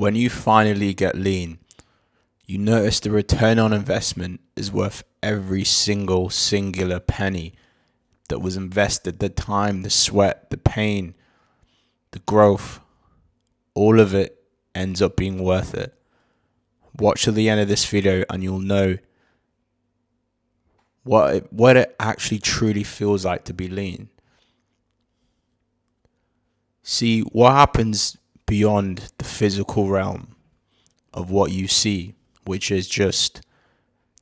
When you finally get lean, you notice the return on investment is worth every singular penny that was invested. The time, the sweat, the pain, the growth, all of it ends up being worth it. Watch to the end of this video and you'll know what it actually truly feels like to be lean. See, what happens beyond the physical realm of what you see, which is just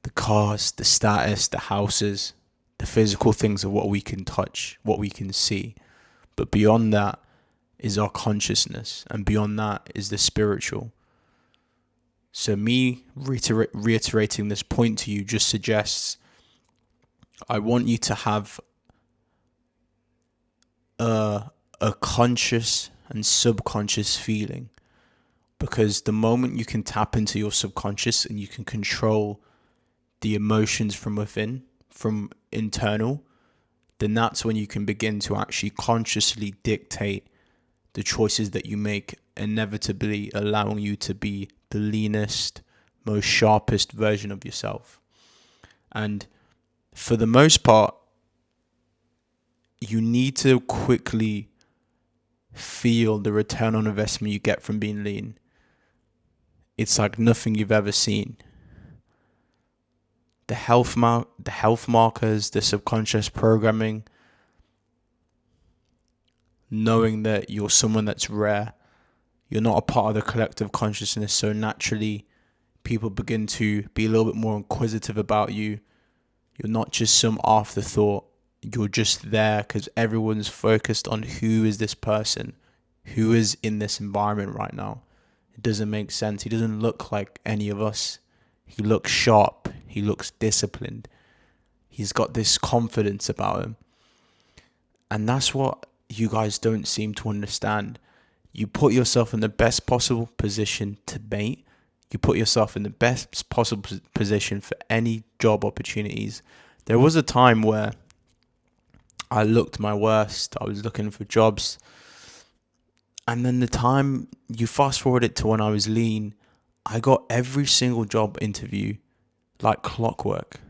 the cars, the status, the houses, the physical things of what we can touch, what we can see. But beyond that is our consciousness, and beyond that is the spiritual. So me reiterating this point to you just suggests I want you to have a conscious and subconscious feeling, because the moment you can tap into your subconscious and you can control the emotions from within, from internal, then that's when you can begin to actually consciously dictate the choices that you make, inevitably allowing you to be the leanest, most sharpest version of yourself. And for the most part, you need to quickly feel the return on investment you get from being lean. It's like nothing you've ever seen. The health markers, the subconscious programming, knowing that you're someone that's rare, you're not a part of the collective consciousness, so naturally people begin to be a little bit more inquisitive about you. You're not just some afterthought. You're just there because everyone's focused on who is this person, who is in this environment right now. It doesn't make sense. He doesn't look like any of us. He looks sharp. He looks disciplined. He's got this confidence about him. And that's what you guys don't seem to understand. You put yourself in the best possible position to mate. You put yourself in the best possible position for any job opportunities. There was a time where I looked my worst. I was looking for jobs. And then the time you fast forward it to when I was lean, I got every single job interview like clockwork.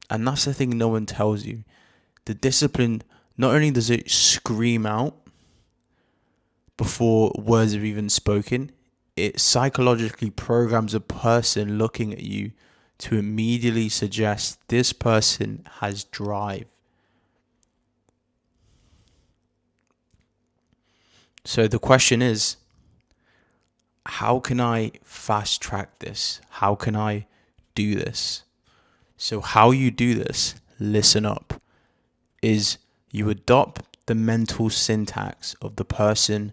And that's the thing no one tells you. The discipline, not only does it scream out before words are even spoken, it psychologically programs a person looking at you to immediately suggest this person has drive. So the question is, how can I fast track this? How can I do this? So how you do this, listen up, is you adopt the mental syntax of the person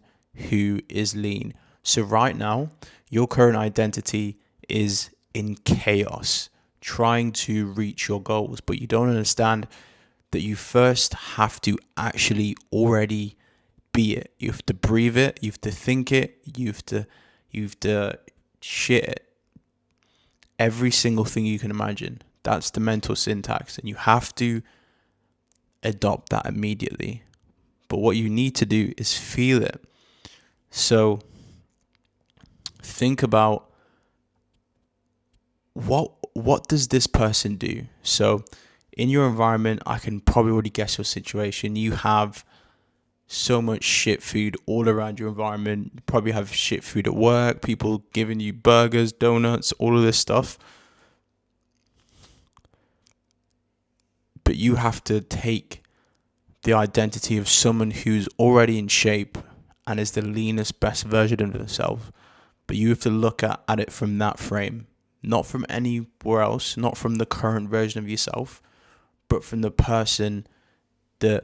who is lean. So right now, your current identity is in chaos, trying to reach your goals, but you don't understand that you first have to actually already be it. You have to breathe it, you have to think it, you have to shit it. Every single thing you can imagine. That's the mental syntax, and you have to adopt that immediately. But what you need to do is feel it. So think about what does this person do? So in your environment, I can probably already guess your situation. You have so much shit food all around your environment. You probably have shit food at work, people giving you burgers, donuts, all of this stuff. But you have to take the identity of someone who's already in shape and is the leanest, best version of themselves. But you have to look at it from that frame, not from anywhere else, not from the current version of yourself, but from the person, the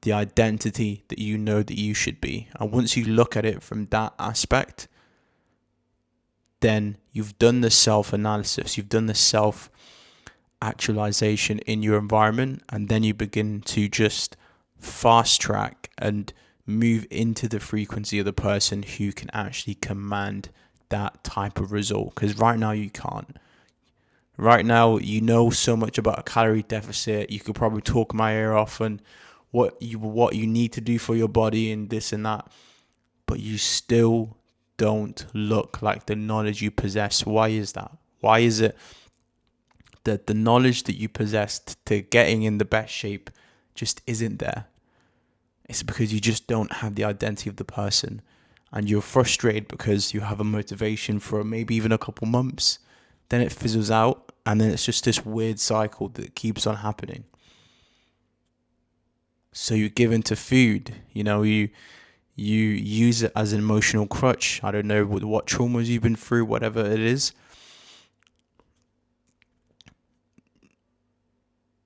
identity that you know that you should be. And once you look at it from that aspect, then you've done the self-analysis, you've done the self-actualization in your environment, and then you begin to just fast track and move into the frequency of the person who can actually command that type of result. Because right now you can't. Right now you know so much about a calorie deficit. You could probably talk my ear off and what you need to do for your body and this and that. but you still don't look like the knowledge you possess. Why is that? Why is it that the knowledge that you possess to getting in the best shape just isn't there? It's because you just don't have the identity of the person, and you're frustrated because you have a motivation for maybe even a couple months, then it fizzles out, and then it's just this weird cycle that keeps on happening. So you give into food, you use it as an emotional crutch. I don't know what traumas you've been through, whatever it is.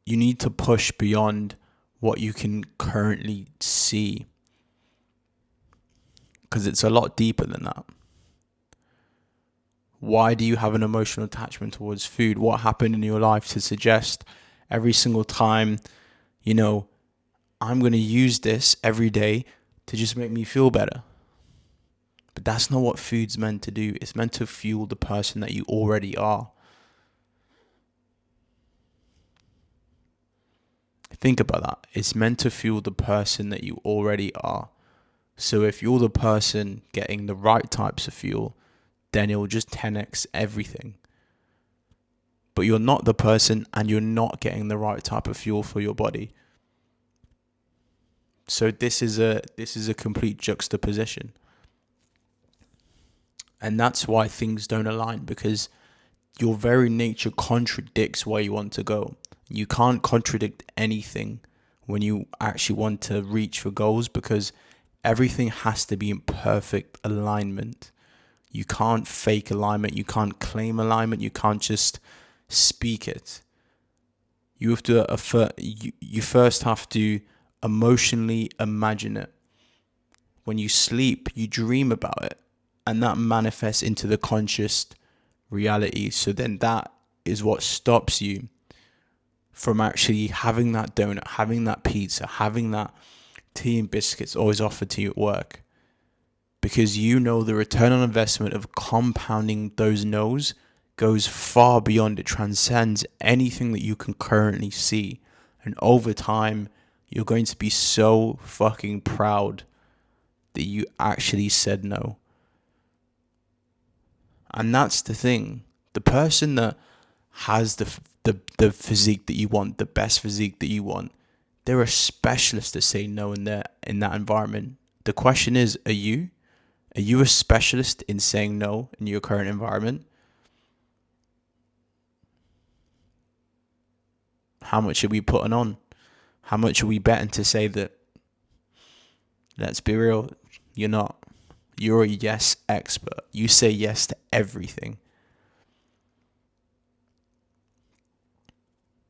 You need to push beyond what you can currently see, because it's a lot deeper than that. Why do you have an emotional attachment towards food? What happened in your life to suggest every single time, I'm going to use this every day to just make me feel better? But that's not what food's meant to do. It's meant to fuel the person that you already are. Think about that. It's meant to fuel the person that you already are. So if you're the person getting the right types of fuel, then it will just 10x everything. But you're not the person, and you're not getting the right type of fuel for your body. So this is a complete juxtaposition. And that's why things don't align, because your very nature contradicts where you want to go. You can't contradict anything when you actually want to reach for goals, because everything has to be in perfect alignment. You can't fake alignment. You can't claim alignment. You can't just speak it. You have to you first have to emotionally imagine it. When you sleep, you dream about it, and that manifests into the conscious reality. So then that is what stops you from actually having that donut, having that pizza, having that tea and biscuits always offered to you at work. Because the return on investment of compounding those no's goes far beyond, it transcends anything that you can currently see. And over time, you're going to be so fucking proud that you actually said no. And that's the thing. The person that has the physique that you want, the best physique that you want, they're a specialist to say no in that environment. The question is, are you a specialist in saying no in your current environment? How much are we putting on? How much are we betting to say that, let's be real, you're not? You're a yes expert. You say yes to everything.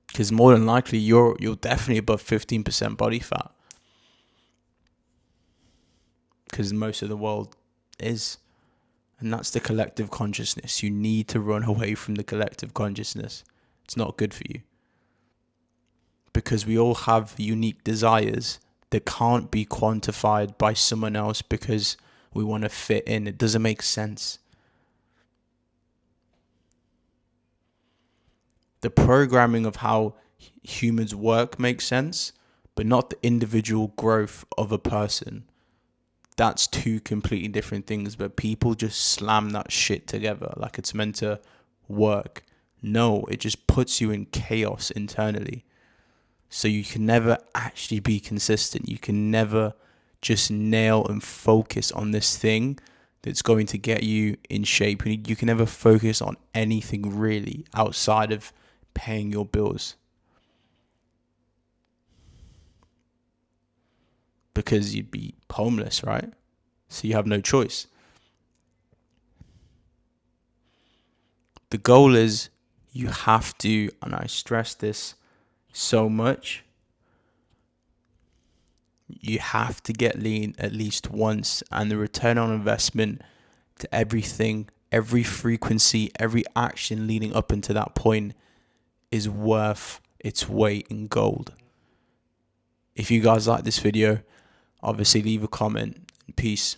Because more than likely, you're definitely above 15% body fat. Because most of the world is. And that's the collective consciousness. You need to run away from the collective consciousness. It's not good for you. Because we all have unique desires that can't be quantified by someone else because we want to fit in. It doesn't make sense. The programming of how humans work makes sense, but not the individual growth of a person. That's two completely different things, but people just slam that shit together like it's meant to work. No, it just puts you in chaos internally. So you can never actually be consistent. You can never just nail and focus on this thing that's going to get you in shape. You can never focus on anything really outside of paying your bills. Because you'd be homeless, right? So you have no choice. The goal is you have to, and I stress this so much, you have to get lean at least once, and the return on investment to everything, every frequency, every action leading up into that point is worth its weight in gold. If you guys like this video, obviously leave a comment. Peace.